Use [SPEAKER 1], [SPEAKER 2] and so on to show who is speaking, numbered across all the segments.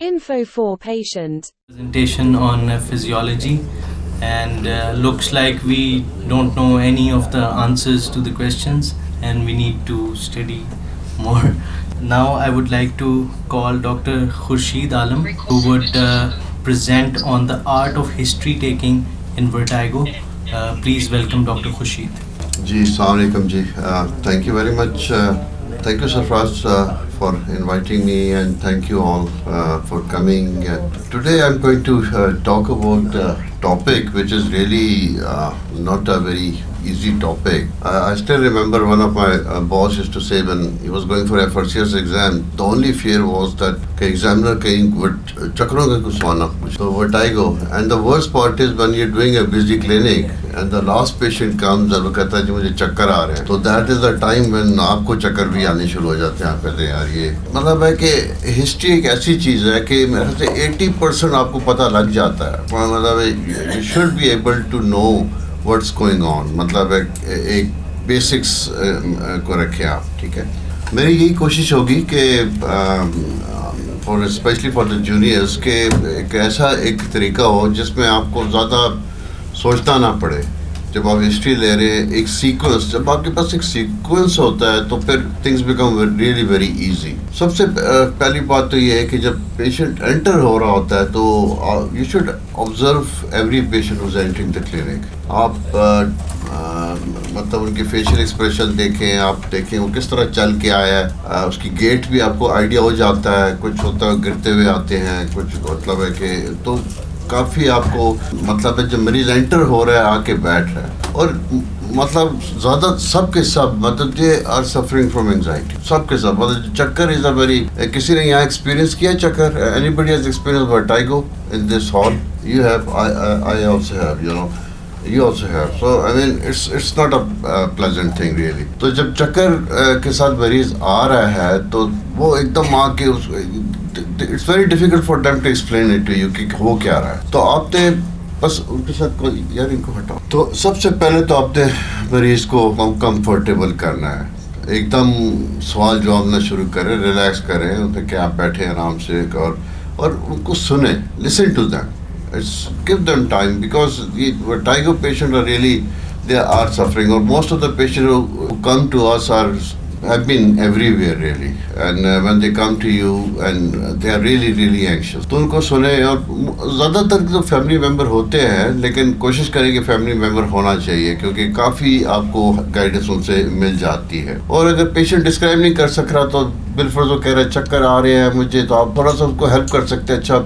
[SPEAKER 1] Info for patient.
[SPEAKER 2] Presentation on physiology, and looks like we don't know any of the answers to the questions, and we need to study more. Now I would like to call Dr. Khurshid Alam, who would present on the art of history taking in vertigo. Please welcome Dr. Khurshid.
[SPEAKER 3] Ji, Assalamu alaikum ji. Thank you very much. Thank you, Sarfraz, for inviting me, and thank you all for coming. Today I'm going to talk about a topic which is really not a very easy topic. I still remember one of my boss used to say when he was going for a first year's exam, the only fear was that the examiner would chakron ka kuch swana puch. So vertigo. And the worst part is when you're doing a busy clinic and the last patient comes and وہ کہتا ہے جی مجھے چکر آ رہے ہیں. So that is the time when آپ کو چکر بھی آنے شروع ہو جاتے ہیں. آپ کہتے ہیں یار یہ مطلب ہے کہ ہسٹری ایک ایسی چیز ہے کہ میرے خیال سے 80% آپ کو پتہ لگ جاتا ہے. مطلب you should be able to know what's going on. مطلب ایک بیسکس کو رکھیں آپ. ٹھیک ہے, میری یہی کوشش ہوگی کہ اسپیشلی فار دا جونیئرس کہ ایک ایسا ایک طریقہ ہو جس میں آپ کو زیادہ سوچنا نہ پڑے. جب آپ ہسٹری لے رہے ہیں ایک سیکوینس, جب آپ کے پاس ایک سیکوینس ہوتا ہے تو پھر things become really very easy. سب سے پہلی بات تو یہ ہے کہ جب پیشنٹ انٹر ہو رہا ہوتا ہے تو you should observe every patient who's entering the clinic. آپ مطلب ان کے فیشیل ایکسپریشن دیکھیں, آپ دیکھیں وہ کس طرح چل کے آیا ہے, اس کی گیٹ بھی آپ کو آئیڈیا ہو جاتا ہے. کچھ ہوتا ہے گرتے ہوئے آتے ہیں, کچھ مطلب ہے کہ تو کافی آپ کو مطلب ہے جب مریض انٹر ہو رہا ہے آ کے بیٹھ رہا ہے. اور مطلب زیادہ سب کے سب مطلب they are suffering from anxiety. سب کے سب مطلب چکر از اے ویری, کسی نے یہاں ایکسپیرینس کیا چکر؟ Anybody has experience vertigo in this hall? You have, I also have, you know, you also have. So I mean it's not a pleasant thing really. تو جب چکر کے ساتھ مریض آ رہا ہے تو وہ ایک دم آ کے it's very difficult for them to explain it to you کہ ہو کیا رہا ہے. تو آپ نے بس ان کے ساتھ کوئی یار ان کو ہٹاؤ. تو سب سے پہلے تو آپ نے مریض کو کمفرٹیبل کرنا ہے. ایک دم سوال جواب نہ شروع کریں, ریلیکس کریں ان پہ کہ آپ بیٹھیں آرام سے اور ان کو سنیں. listen to them. Give them time because the vertigo patients are really, they are suffering, or most of the patients who come to us have been everywhere really, and when they come to you and they are really really anxious. تو ان کو سنیں. اور زیادہ تر تو family member ہوتے ہیں لیکن کوشش کریں کہ فیملی ممبر ہونا چاہیے کیونکہ کافی آپ کو گائیڈنس ان سے مل جاتی ہے. اور اگر پیشنٹ ڈسکرائب نہیں کر سک رہا تو بالفرض وہ کہہ رہے ہیں چکر آ رہے ہیں مجھے, تو آپ تھوڑا سا ان کو ہیلپ کر سکتے ہیں. اچھا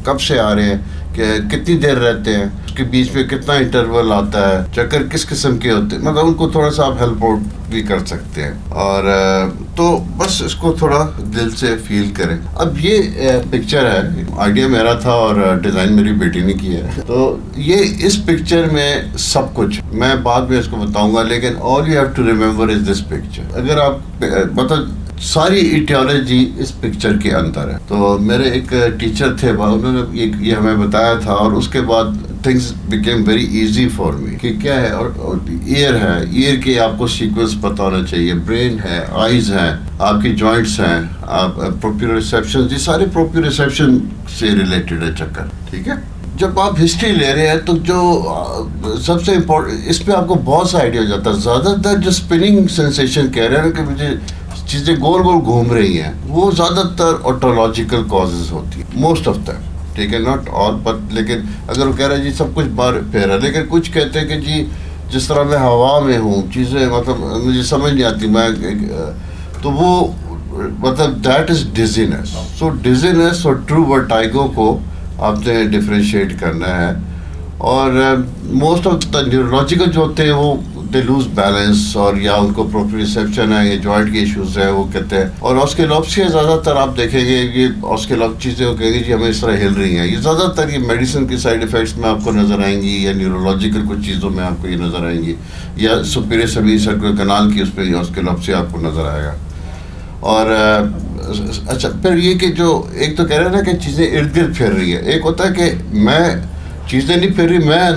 [SPEAKER 3] کب سے آ رہے ہیں, کہ کتنی دیر رہتے ہیں, اس کے بیچ میں کتنا انٹرول آتا ہے, چکر کس قسم کے ہوتے ہیں, مطلب ان کو تھوڑا سا آپ ہیلپ آؤٹ بھی کر سکتے ہیں. اور تو بس اس کو تھوڑا دل سے فیل کریں. اب یہ پکچر ہے, آئیڈیا میرا تھا اور ڈیزائن میری بیٹی نے کیا ہے. تو یہ اس پکچر میں سب کچھ میں بعد میں اس کو بتاؤں گا, لیکن all you have to remember is this picture. اگر آپ مطلب ساری ایٹیالوجی اس پکچر کے اندر ہے. تو میرے ایک ٹیچر تھے, انہوں نے یہ ہمیں بتایا تھا, اور اس کے بعد things became very easy for me کہ کیا ہے. اور ایئر ہے, ایئر کے آپ کو سیکوینس پتہ ہونا چاہیے. برین ہے, آئیز ہیں, آپ کی جوائنٹس ہیں, آپ پروپیو ریسیپشن, یہ سارے پروپیو ریسیپشن سے ریلیٹڈ ہے چکر. ٹھیک ہے, جب آپ ہسٹری لے رہے ہیں تو جو سب سے امپورٹنٹ اس پہ آپ کو بہت سا آئیڈیا ہو جاتا ہے. زیادہ تر جو اسپننگ سینسیشن کہہ رہے ہیں کہ مجھے چیزیں گول گول گھوم رہی ہیں, وہ زیادہ تر آٹولوجیکل کازز ہوتی ہیں, موسٹ آف them. ٹھیک ہے, ناٹ آل بٹ, لیکن اگر وہ کہہ رہے ہیں جی سب کچھ باہر پھیرا, لیکن کچھ کہتے ہیں کہ جی جس طرح میں ہوا میں ہوں چیزیں مطلب مجھے سمجھ نہیں آتی میں, تو وہ مطلب دیٹ از ڈیزینس. سو ڈیزینس اور ٹرو ورٹائگو کو آپ نے ڈفرینشیٹ کرنا ہے. اور موسٹ آف دا نیورولوجیکل جو ہوتے ہیں وہ دے لوز بیلنس, اور یا ان کو پروپریسیپشن ہے, یہ جوائنٹ کے ایشوز ہیں وہ کہتے ہیں. اور آسکیلوپسی زیادہ تر آپ دیکھیں گے, یہ آسکیلوپ چیزیں وہ کہیں گے جی ہمیں اس طرح ہل رہی ہیں. یہ زیادہ تر یہ میڈیسن کی سائڈ افیکٹس میں آپ کو نظر آئیں گی, یا نیورولوجیکل کچھ چیزوں میں آپ کو یہ نظر آئیں گی, یا سپیریئر سیمی سرکولر کنال کی اس پہ آسکیلوپسی آپ کو نظر آئے گا. اور اچھا پھر یہ کہ جو ایک تو کہہ رہے ہیں نا کہ چیزیں ارد گرد پھیر رہی ہے, ایک ہوتا ہے کہ میں چیزیں نہیں پھیر رہی, میں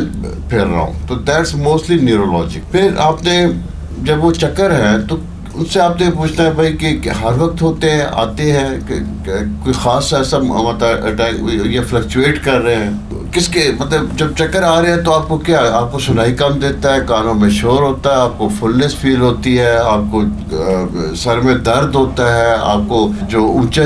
[SPEAKER 3] پھیر رہا ہوں, تو دیٹس موسٹلی نیورولوجک. پھر آپ نے جب وہ چکر ہے تو ان سے آپ نے پوچھنا ہے بھائی کہ ہر وقت ہوتے ہیں, آتے ہیں, کوئی خاص ایسا اٹیک یہ فلکچویٹ کر رہے ہیں, کس کے مطلب جب چکر آ رہے ہیں تو آپ کو کیا, آپ کو سنائی کم دیتا ہے, کانوں میں شور ہوتا ہے, آپ کو فلنس فیل ہوتی ہے, آپ کو سر میں درد ہوتا ہے, آپ کو جو اونچا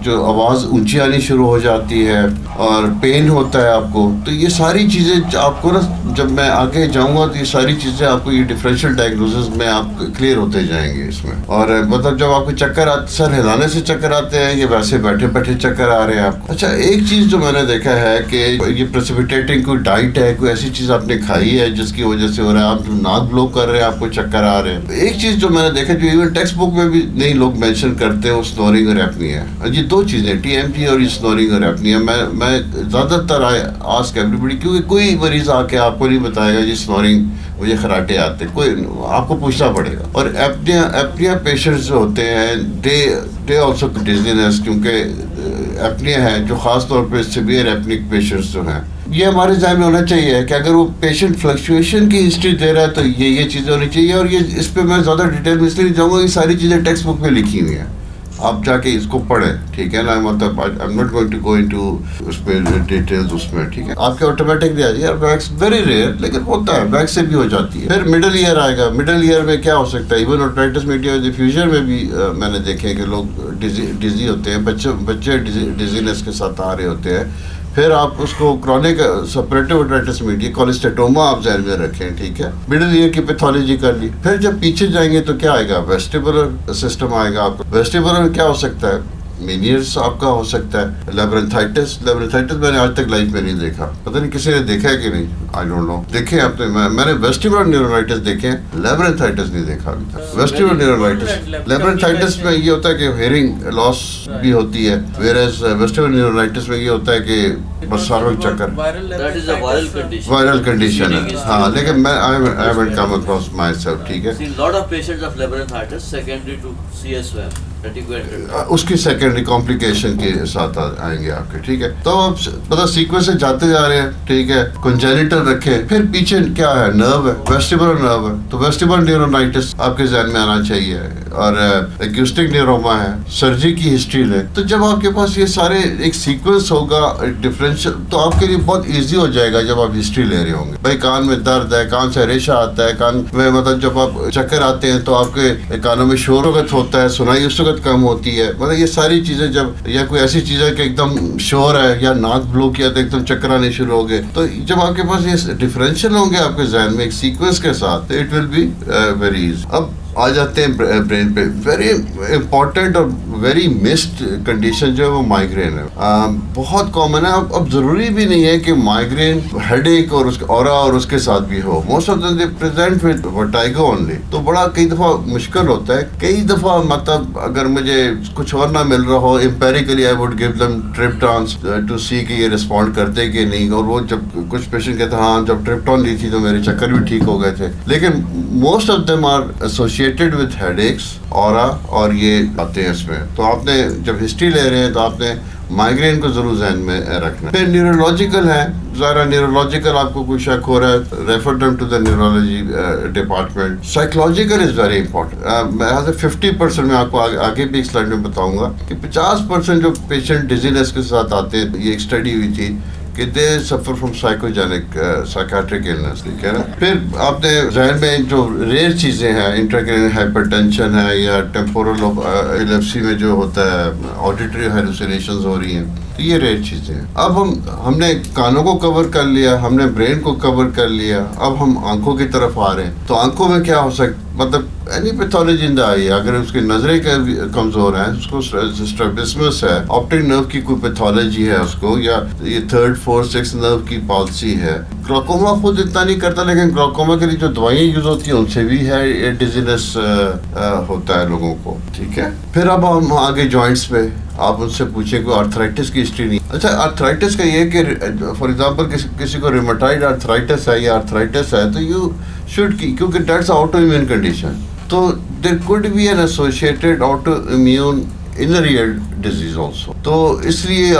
[SPEAKER 3] جو آواز اونچی آنی شروع ہو جاتی ہے, اور پین ہوتا ہے آپ کو. تو یہ ساری چیزیں آپ کو نا, جب میں آگے جاؤں گا تو یہ ساری چیزیں آپ کو یہ ڈفرینشیل ڈائگنوسس میں آپ کلیئر ہوتے جائیں گے اس میں. اور مطلب جب آپ کو چکر آتے, سر ہلانے سے چکر آتے ہیں, یہ ویسے بیٹھے بیٹھے چکر آ رہے ہیں آپ کو. اچھا ایک چیز جو میں نے دیکھا ہے کہ یہ پریسپیٹیٹنگ کوئی ڈائٹ ہے, کوئی ایسی چیز آپ نے کھائی ہے جس کی وجہ سے ہو رہا ہے, آپ ناک بلو کر رہے ہیں, آپ کو چکر آ رہے ہیں. ایک چیز جو میں نے دیکھا, جو ایون ٹیکسٹ بک میں بھی نہیں لوگ مینشن کرتے ہیں, وہ سنورنگ اور ایپنیا ہے. یہ دو چیزیں, ٹی ایم جی اور یہ سنورنگ اور ایپنیا. میں زیادہ تر آسک ایوریبڈی, کیونکہ کوئی مریض آ کے آپ کو نہیں بتائے گا جی سنورنگ مجھے خراٹے آتے, کوئی آپ کو پوچھنا پڑے گا. اور ایپنیا پیشنٹس جو ہوتے ہیں, دے آلسو ڈیزینس, کیونکہ ایپنیا ہے جو خاص طور پہ سیویئر ایپنک پیشنٹس جو ہیں, یہ ہمارے ذہن میں ہونا چاہیے کہ اگر وہ پیشنٹ فلکچویشن کی ہسٹری دے رہا ہے تو یہ چیزیں ہونی چاہیے. اور یہ اس پہ میں زیادہ ڈیٹیل میں اس لیے نہیں جاؤں گا, یہ ساری چیزیں ٹیکسٹ بک میں لکھی ہوئی ہیں, آپ جا کے اس کو پڑھیں, ٹھیک ہے نا. مطلب I am not going to go into اس پہ ڈیٹیلز اس میں, ٹھیک ہے. آپ کے آٹومیٹکلی آ جائے یار ویکس, ویری ریئر لیکن ہوتا ہے, ویکس سے بھی ہو جاتی ہے. پھر مڈل ایئر آئے گا, مڈل ایئر میں کیا ہو سکتا ہے, ایون اوٹائٹس میڈیا ڈیفیوژن میں بھی میں نے دیکھے ہیں کہ لوگ ڈیزی ہوتے ہیں, بچے ڈیزینس کے ساتھ آ رہے ہوتے ہیں. پھر آپ اس کو کرونک سپریٹو اوٹائٹس میڈیا کولسٹیٹوما آپ ذہن میں رکھیں, ٹھیک ہے. مڈل ایئر کی پیتھولوجی کر لی. پھر جب پیچھے جائیں گے تو کیا آئے گا, ویسٹیبولر سسٹم آئے گا آپ کو. ویسٹیبولر کیا ہو سکتا ہے, مینیئرس آپ کا ہو سکتا ہے. لیبرنتھائٹس میں نے آج تک لائف میں نہیں دیکھا, پتہ نہیں کسی نے دیکھا ہے کہ نہیں, آئی ڈونٹ نو. دیکھے آپ نے, میں نے ویسٹیبولر نیورائٹس دیکھے ہیں, لیبرنتھائٹس نہیں دیکھا ابھی تک. ویسٹیبولر نیورائٹس, لیبرنتھائٹس میں یہ ہوتا ہے کہ ہیئرنگ لاس بھی ہوتی ہے, ویئرز ویسٹیبولر نیورائٹس میں یہ ہوتا ہے کہ بس ساروں چکر, وائرل کنڈیشن ہے. ہاں لیکن میں I haven't come across myself, ٹھیک ہے.
[SPEAKER 4] lot of patients of labyrinthitis secondary to CSF.
[SPEAKER 3] اس کی سیکنڈری کمپلیکیشن کے ساتھ آئیں گے آپ کے, ٹھیک ہے. تو آپ پتہ سیکوینس سے جاتے جا رہے ہیں, ٹھیک ہے. کنجینیٹل رکھیں, پھر پیچھے کیا ہے, نرو ہے, ویسٹیبولر نرو ہے, تو ویسٹیبولر نیورونائٹس آپ کے ذہن میں آنا چاہیے. اور ایکوسٹک نیوروما ہے, سرجری کی ہسٹری لیں. تو جب آپ کے پاس یہ سارے ایک سیکوینس ہوگا ڈفرینشیل, تو آپ کے لیے بہت ایزی ہو جائے گا جب آپ ہسٹری لے رہے ہوں گے. بھائی کان میں درد ہے, کان سے ریشہ آتا ہے, کان میں مطلب جب آپ چکر آتے ہیں تو آپ کے کانوں میں شور وقت ہوتا ہے, سنائی اس وقت کم ہوتی ہے. مطلب یہ ساری چیزیں جب, یا کوئی ایسی چیز ہے کہ ایک دم شور ہے یا ناک بلو کیا تو ایک دم چکر آنے شروع ہو گئے, تو جب آپ کے پاس یہ ڈفرینشیل ہوں گے آپ کے ذہن میں ایک سیکوینس کے ساتھ, تو it will be very easy. اب آ جاتے ہیں برین پہ. ویری امپورٹنٹ اور ویری مسڈ کنڈیشن جو ہے وہ مائیگرین ہے. بہت کامن ہے. اب ضروری بھی نہیں ہے کہ مائیگرین ہیڈ ایک اور اس کا اورا اور اس کے ساتھ بھی ہو. Most of them they present with vertigo only. تو بڑا کئی دفعہ مشکل ہوتا ہے. کئی دفعہ مطلب اگر مجھے کچھ اور نہ مل رہا ہو, empirically I would give them triptans to see کہ یہ رسپونڈ کرتے کہ نہیں. اور وہ جب کچھ پیشنٹ کہتے ہیں ہاں جب ٹرپٹان لی تھی تو میرے چکر بھی ٹھیک ہو گئے تھے, لیکن most of them are associated with headaches ایکس, اورا, اور یہ آتے ہیں اس میں. تو آپ نے جب ہسٹری لے رہے ہیں تو آپ نے مائیگرین کو ضرور ذہن میں رکھنا. پھر نیورولوجیکل ہے, ذرا نیورولوجیکل آپ کو کوئی شک ہو رہا ہے, refer them to the neurology department. Psychological is very important. میں 50% میں آپ کو آگے بھی ایک سلائڈ میں بتاؤں گا کہ 50% جو پیشنٹ ڈیزینس کے ساتھ آتے ہیں, یہ ایک اسٹڈی ہوئی تھی کہ دے suffer from psychogenic psychiatric illness, ٹھیک ہے نا. پھر آپ نے ذہن میں جو ریئر چیزیں ہیں, انٹراکرینیل ہائپر ٹینشن ہے, یا ٹیمپورل ایپیلیپسی میں جو ہوتا ہے آڈیٹری ہیلوسینیشنز ہو رہی ہیں, تو یہ ریئر چیزیں ہیں. اب ہم نے کانوں کو کور کر لیا, ہم نے برین کو کور کر لیا, اب ہم آنکھوں کی طرف آ رہے ہیں. تو آنکھوں میں کیا ہو سکتا, مطلب اینی پیتھولوجی ان دا آئی, اگر اس کی نظریں کمزور ہیں, اس کو اسٹرابسمس ہے, آپٹک نرو کی کوئی پیتھولوجی ہے اس کو, یا یہ 3rd 4th 6th نرو کی پالسی ہے. گلاکوما خود اتنا نہیں کرتا, لیکن گلاکوما کے لیے جو دوائیں یوز ہوتی ہیں ان سے بھی ہے ڈیزینس ہوتا ہے لوگوں کو, ٹھیک ہے. پھر اب ہم آگے جوائنٹس پہ, آپ ان سے پوچھیں کوئی آرتھرائٹس کی ہسٹری نہیں. اچھا آرتھرائٹس کا یہ کہ فار ایگزامپل کسی کو ریمیٹائڈ آرتھرائٹس ہے یا آرتھرائٹس ہے, تو یو شوڈ, کیونکہ دیٹس آٹو امیون کنڈیشن, تو there could be an associated autoimmune inner ear disease also. تو اس لیے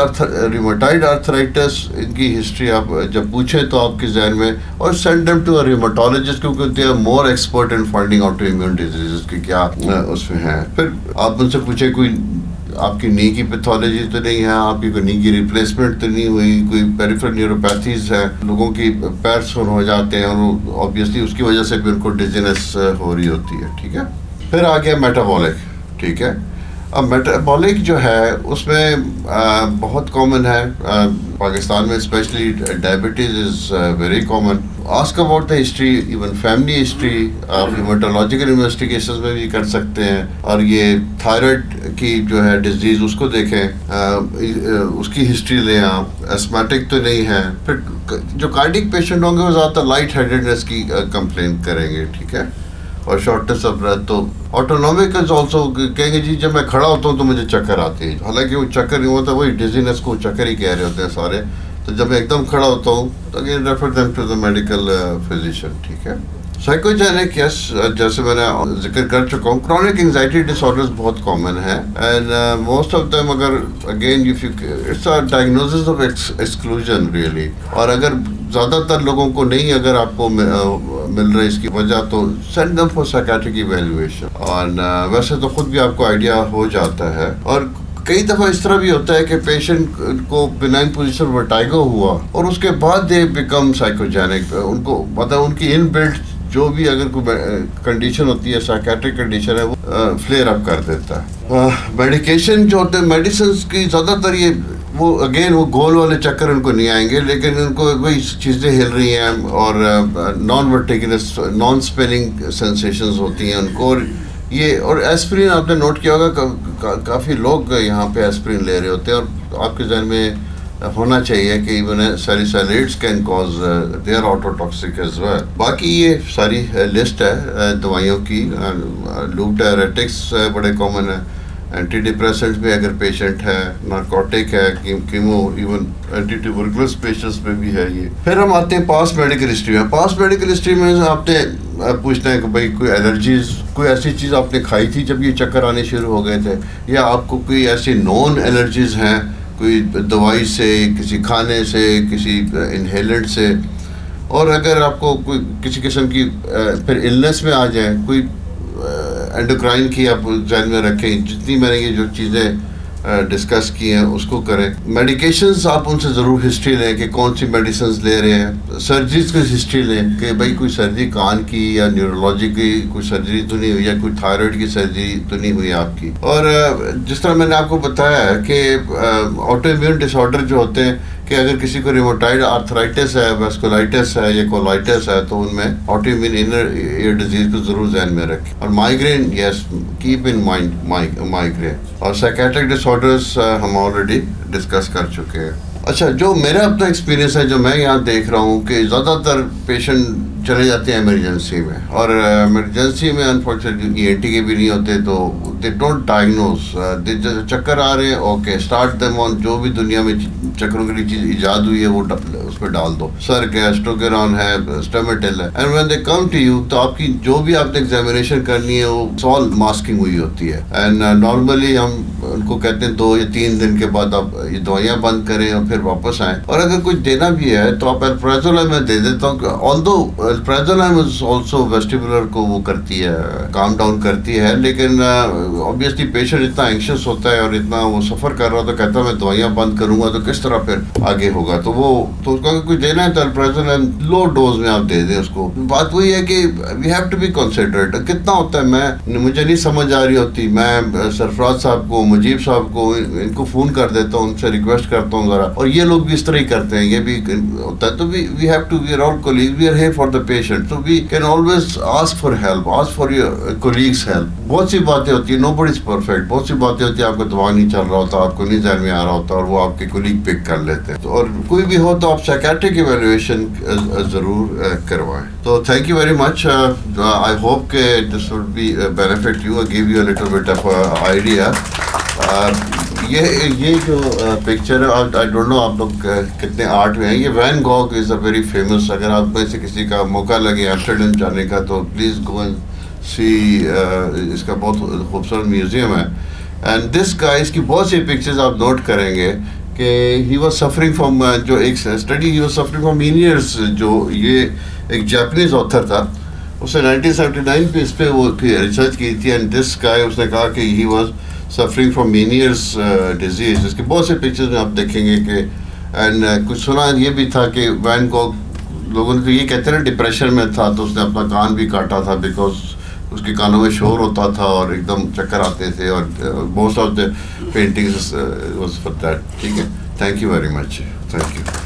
[SPEAKER 3] ریماٹائڈ آرتھرائٹس ان کی ہسٹری آپ جب پوچھیں تو آپ کے ذہن میں, اور send them to a rheumatologist کیونکہ they are more expert in finding out immune diseases کہ کیا اس میں ہیں. پھر آپ ان سے پوچھیں کوئی آپ کی نی کی پیتھولوجی تو نہیں ہے, آپ کی کوئی نی کی ریپلیسمنٹ تو نہیں ہوئی, کوئی پیریفرل نیوروپیتھیز ہے, لوگوں کی پیر سن ہو جاتے ہیں اور آبویسلی اس کی وجہ سے بھی ان کو ڈیزینس ہو رہی ہوتی ہے. ٹھیک ہے, پھر آ گیا میٹابولک. ٹھیک ہے, اب میٹابولک جو ہے اس میں بہت کامن ہے پاکستان میں, especially diabetes is very common. Ask about the history, even family history آپ ہیماٹولوجیکل انویسٹیگیشنز میں بھی کر سکتے ہیں, اور یہ تھائرائڈ کی جو ہے ڈیزیز اس کو دیکھیں, اس کی ہسٹری لیں آپ, اسمیٹک تو نہیں ہے. پھر جو کارڈک پیشنٹ ہوں گے وہ زیادہ تر لائٹ ہیڈڈنس کی کمپلین کریں گے. ٹھیک ہے, اور شارٹنس آف بریتھ. تو آٹونومک از آلسو کہیں گے جی جب میں کھڑا ہوتا ہوں تو مجھے چکر آتی ہے, حالانکہ وہ چکر نہیں ہوتا, وہی ڈیزینس کو چکر ہی کہہ رہے ہوتے ہیں سارے. تو جب میں ایک دم کھڑا ہوتا ہوں تو again refer them to the medical physician. ٹھیک ہے, سائیکوجینک یس, جیسے میں نے ذکر کر چکا ہوں, کرونک انگزائٹی ڈس آرڈرز بہت کامن ہے, اینڈ موسٹ آف دیم اگر again it's a diagnosis of exclusion really. اور اگر زیادہ تر لوگوں کو نہیں اگر آپ کو مل رہا ہے اس کی وجہ, تو send them for psychiatric evaluation. اور ویسے تو خود بھی آپ کو آئیڈیا ہو جاتا ہے. اور کئی دفعہ اس طرح بھی ہوتا ہے کہ پیشنٹ کو بینائن پوزیشن ورٹائگو ہوا اور اس کے بعد دے بیکم سائیکوجینک. ان کو مطلب ان کی ان بلٹ جو بھی اگر کوئی کنڈیشن ہوتی ہے, سائیکیٹرک کنڈیشن ہے, وہ فلیئر اپ کر دیتا ہے. میڈیکیشن جو ہوتے ہیں میڈیسنس کی زیادہ تر یہ وہ اگین وہ گول والے چکر ان کو نہیں آئیں گے, لیکن ان کو وہی چیزیں ہل رہی ہیں اور نان ورٹیگنس نان اسپیننگ سینسیشنز ہوتی ہیں ان کو. اور یہ اور ایسپرین آپ نے نوٹ کیا ہوگا کافی لوگ یہاں پہ ایسپرین لے رہے ہوتے ہیں, اور آپ کے ذہن میں ہونا چاہیے کہ even salicylates can cause they are ototoxic as well. باقی یہ ساری لسٹ ہے دوائیوں کی. لوپ ڈائریٹکس بڑے کامن ہے, اینٹی ڈپریسنٹس میں اگر پیشنٹ ہے, نارکوٹک ہے, کیمو, ایون اینٹی ٹیوبرکلوز پیشنٹس میں بھی ہے یہ. پھر ہم آتے ہیں پاس میڈیکل ہسٹری میں. پاس میڈیکل ہسٹری میں آپ نے پوچھنا ہے کہ بھائی کوئی الرجیز, کوئی ایسی چیز آپ نے کھائی تھی جب یہ چکر آنے شروع ہو گئے تھے, یا آپ کو کوئی ایسی نون الرجیز ہیں, کوئی دوائی سے, کسی کھانے سے, کسی انہیلنٹ سے. اور اگر آپ کو کوئی کسی قسم کی پھر النس میں آ جائیں, کوئی اینڈوکرائن کی آپ ذہن میں رکھیں. جتنی میں نے یہ جو چیزیں ڈسکس کی ہیں اس کو کریں. میڈیکیشنز آپ ان سے ضرور ہسٹری لیں کہ کون سی میڈیسنز لے رہے ہیں. سرجریز کی ہسٹری لیں کہ بھائی کوئی سرجری کان کی یا نیورولوجی کی کوئی سرجری تو نہیں ہوئی, یا کوئی تھائرائڈ کی سرجری تو نہیں ہوئی آپ کی. اور جس طرح میں نے آپ کو بتایا ہے کہ آٹو امیون ڈس آرڈر جو ہوتے ہیں, کہ اگر کسی کو ریموٹائڈ آرتھرائٹس ہے, ویسکولائٹس ہے یا کولائٹس ہے, تو ان میں auto immune inner ear disease کو ضرور ذہن میں رکھیں. اور migraine, yes, keep in mind migraine. اور سائیکیٹرک ڈس آرڈرس ہم آلریڈی ڈسکس کر چکے ہیں. اچھا, جو میرا اپنا ایکسپیرینس ہے, جو میں یہاں دیکھ رہا ہوں کہ زیادہ تر پیشنٹ چلے جاتے ہیں ایمرجنسی میں, اور ایمرجنسی میں انفارچونیٹلی ای این ٹی کے بھی نہیں ہوتے, تو دے ڈونٹ ڈائگنوز. چکر آ رہے ہیں, اوکے, اسٹارٹ دیم آن جو بھی دنیا میں چکروں کے لیے چیز ایجاد ہوئی ہے وہ اس پہ ڈال دو. سرک ہے, اسٹوگران ہے, اسٹیمیٹل ہے. And when they come to you, تو آپ کی جو بھی آپ نے ایگزامینیشن کرنی ہے وہ سال ماسکنگ ہوئی ہوتی ہے. اینڈ نارملی ہم ان کو کہتے ہیں 2 یا 3 دن کے بعد آپ یہ دوائیاں بند کریں اور پھر واپس آئیں. اور اگر کچھ دینا بھی ہے تو آپ الپرازولام میں دے دیتا ہوں. آلدو الپرازولام از آلسو ویسٹیبولر کو وہ کرتی ہے, کام ڈاؤن کرتی ہے, لیکن obviously پیشنٹ اتنا اینکشس ہوتا ہے اور اتنا وہ سفر کر رہا تو کہتا ہے میں دوائیاں بند کروں گا تو کس طرح پھر آگے ہوگا. تو اس کو اگر کچھ دینا ہے تو الپرازولام لو ڈوز میں آپ دے دیں اس کو. بات وہی ہے کہ we have to be considerate. کتنا ہوتا ہے, مجھے نہیں سمجھ آ رہی ہوتی, میں سرفراز صاحب کو, مجیب صاحب کو, ان کو فون کر دیتا ہوں, ان سے ریکویسٹ کرتا ہوں ذرا, اور یہ لوگ بھی اس طرح ہی کرتے ہیں, یہ بھی ہوتا ہے. تو we have to, we are all colleagues, we are here for the patient, so we can always ask for help, ask for your colleagues help. بہت سی باتیں ہوتی ہیں, nobody is perfect. بہت سی باتیں ہوتی ہیں, آپ کو دوا نہیں چل رہا ہوتا, آپ کو نہیں ذہن میں آ رہا ہوتا, اور وہ آپ کے کولیگ پک کر لیتے ہیں. اور کوئی بھی ہو تو آپ سائیکیٹرک ایویلویشن ضرور کروائیں. تو thank you very much. I hope کہ this will be benefit you, give you a little bit of idea. یہ جو پکچر ہے, آئی ڈونٹ نو آپ لوگ کتنے آرٹ میں ہیں, یہ when گوگ is a very famous. اگر آپ میں سے کسی کا موقع لگے ایمسٹرڈیم جانے کا تو پلیز گو اینڈ سی. اس کا بہت خوبصورت میوزیم ہے. اینڈ دس گائے اس کی بہت سی پکچرز آپ نوٹ کریں گے کہ ہی واز سفرنگ فرام جو ایک study he was suffering from Meniere's. جو یہ ایک جاپنیز آتھر تھا, اس نے 1979 پہ اس پہ وہ ریسرچ کی تھی. اینڈ دس گائے اس نے کہا کہ he was suffering from Meniere's disease. اس کے بہت سے پکچرز میں آپ دیکھیں گے کہ اینڈ کچھ سنا یہ بھی تھا کہ وین گوگ لوگوں نے تو یہ کہتے ہیں نا ڈپریشن میں تھا تو اس نے اپنا کان بھی کاٹا تھا بیکاز اس کے کانوں میں شور ہوتا تھا اور ایک دم چکر آتے تھے. اور most of the paintings was for that. ٹھیک ہے, thank you very much, thank you.